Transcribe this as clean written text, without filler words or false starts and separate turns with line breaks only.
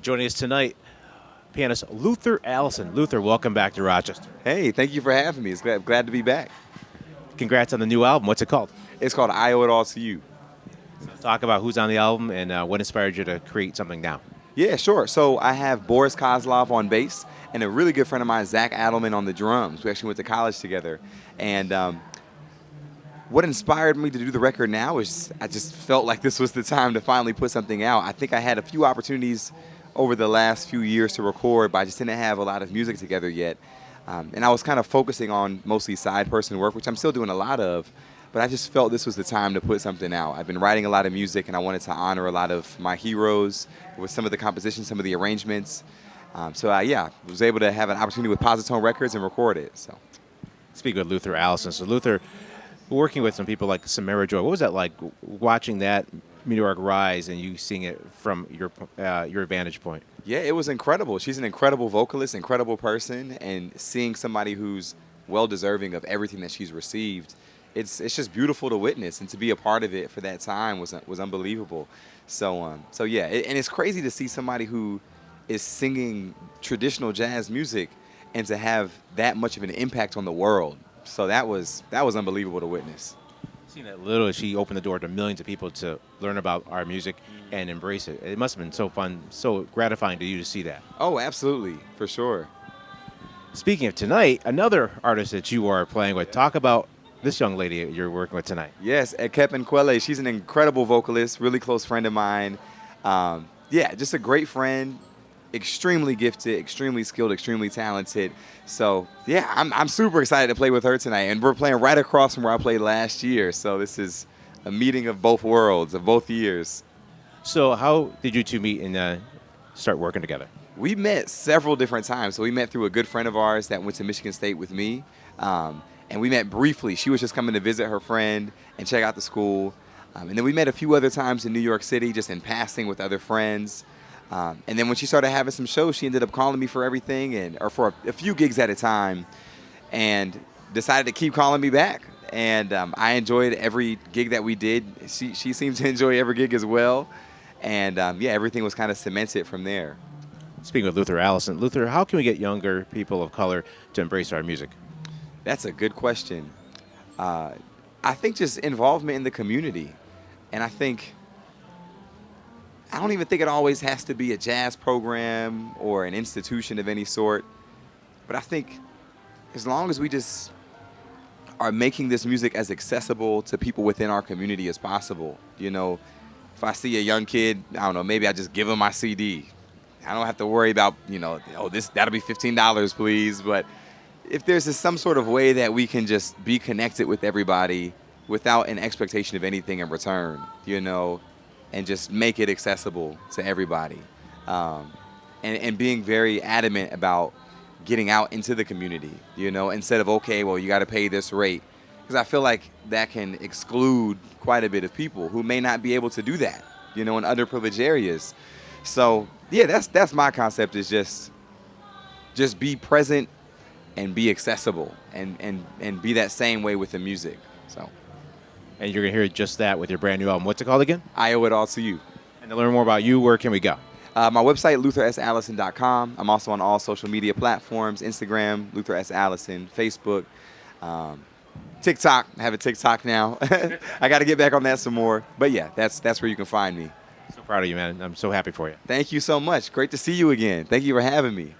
Joining us tonight, pianist Luther Allison. Luther, welcome back to Rochester.
Hey, thank you for having me. It's glad to be back.
Congrats on the new album. What's it called?
It's called I Owe It All to You.
Talk about who's on the album and what inspired you to create something now.
Yeah, sure. So I have Boris Kozlov on bass and a really good friend of mine, Zach Adelman, on the drums. We actually went to college together. And what inspired me to do the record now is I just felt like this was the time to finally put something out. I think I had a few opportunities over the last few years to record, but I just didn't have a lot of music together yet. And I was kind of focusing on mostly side person work, which I'm still doing a lot of, but I just felt this was the time to put something out. I've been writing a lot of music, and I wanted to honor a lot of my heroes with some of the compositions, some of the arrangements. So I was able to have an opportunity with Positone Records and record it. So,
Speak with Luther Allison. So Luther, working with some people like Samara Joy, what was that like watching that meteoric rise and you seeing it from your vantage point?
Yeah, it was incredible. She's an incredible vocalist, incredible person, and seeing somebody who's well-deserving of everything that she's received, it's just beautiful to witness, and to be a part of it for that time was unbelievable. So yeah, and it's crazy to see somebody who is singing traditional jazz music and to have that much of an impact on the world. So that was unbelievable to witness.
Seeing that little, she opened the door to millions of people to learn about our music and embrace it. It must have been so fun, so gratifying to you to see that.
Oh, absolutely, for sure.
Speaking of tonight, another artist that you are playing with, talk about this young lady you're working with tonight.
Yes, Ekep Nkwele. She's an incredible vocalist, really close friend of mine. Just a great friend, extremely gifted, extremely skilled, extremely talented. So, yeah, I'm super excited to play with her tonight. And we're playing right across from where I played last year. So this is a meeting of both worlds, of both years.
So how did you two meet and start working together?
We met several different times. So we met through a good friend of ours that went to Michigan State with me. And we met briefly. She was just coming to visit her friend and check out the school. And then we met a few other times in New York City, just in passing with other friends. And then when she started having some shows, she ended up calling me for everything, or for a few gigs at a time, and decided to keep calling me back. And I enjoyed every gig that we did. She seemed to enjoy every gig as well. And everything was kind of cemented from there.
Speaking with Luther Allison, Luther, how can we get younger people of color to embrace our music?
That's a good question. I think just involvement in the community. And I don't even think it always has to be a jazz program or an institution of any sort. But I think as long as we just are making this music as accessible to people within our community as possible, if I see a young kid, I don't know, maybe I just give them my CD. I don't have to worry about, that'll be $15, please. But if there's just some sort of way that we can just be connected with everybody without an expectation of anything in return, and just make it accessible to everybody. And being very adamant about getting out into the community, instead of, okay, well, you got to pay this rate. Because I feel like that can exclude quite a bit of people who may not be able to do that, in underprivileged areas. So, yeah, that's my concept, is just be present and be accessible and be that same way with the music. So.
And you're going to hear just that with your brand new album. What's it called again?
I Owe It All to You.
And to learn more about you, where can we go?
My website, LutherSAllison.com. I'm also on all social media platforms, Instagram, Luther S. Allison, Facebook, TikTok. I have a TikTok now. I got to get back on that some more. But, yeah, that's where you can find me.
So proud of you, man. I'm so happy for you.
Thank you so much. Great to see you again. Thank you for having me.